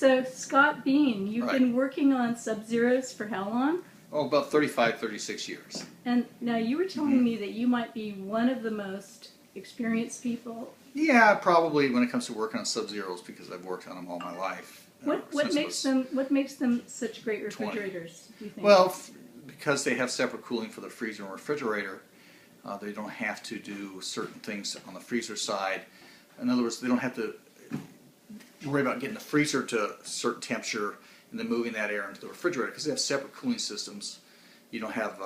So, Scott Bean, you've Right. been working on SubZeros for how long? Oh, about 35, 36 years. And now you were telling me that you might be one of the most experienced people. Yeah, probably when it comes to working on SubZeros, because I've worked on them all my life. What makes them such great 20. refrigerators, do you think? Well, because they have separate cooling for the freezer and refrigerator, they don't have to do certain things on the freezer side. In other words, they don't have to worry about getting the freezer to a certain temperature and then moving that air into the refrigerator, because they have separate cooling systems. You don't have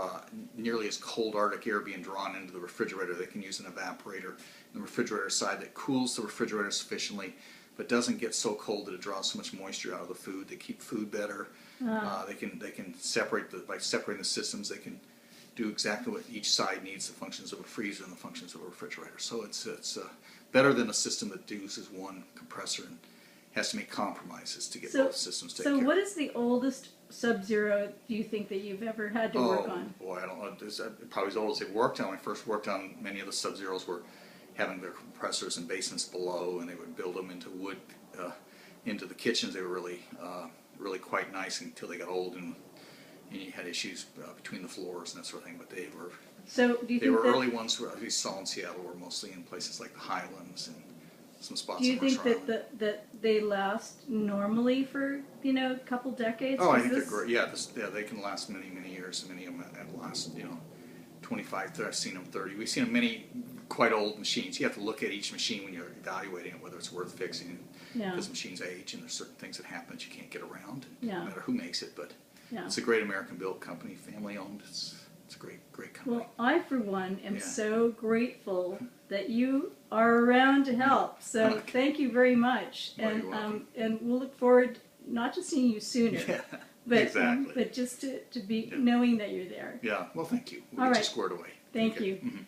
nearly as cold Arctic air being drawn into the refrigerator. They can use an evaporator on the refrigerator side that cools the refrigerator sufficiently, but doesn't get so cold that it draws so much moisture out of the food. They keep food better. They can separate by separating the systems. They can do exactly what each side needs: the functions of a freezer and the functions of a refrigerator. So it's better than a system that uses one compressor and has to make compromises to get both systems taken care of. So what is the oldest SubZero do you think that you've ever had to work on? Oh boy, I don't know. It's probably as old as they worked on. When I first worked on, many of the SubZeros were having their compressors in basements below, and they would build them into wood, into the kitchens. They were really quite nice until they got old, and you had issues between the floors and that sort of thing. But they were early ones. We saw in Seattle were mostly in places like the Highlands and some spots. Do you in think Mercer Island. that they last normally for a couple decades? Oh, I think they're great. Yeah, they can last many years. Many of them have last 25. 30, I've seen them 30. We've seen them many quite old machines. You have to look at each machine when you're evaluating it, whether it's worth fixing. Yeah. Because machines age and there's certain things that happen that you can't get around. Yeah. No matter who makes it, but Yeah. it's a great American-built company, family-owned. It's a great company. Well, I, for one, am Yeah. so grateful that you are around to help. So Okay. thank you very much. Well, you're welcome. And we'll look forward not to seeing you sooner, Yeah, but exactly. but just to be knowing that you're there. Yeah. Well, thank you. We'll All get right. you squared away. Thank Okay. you. Mhm.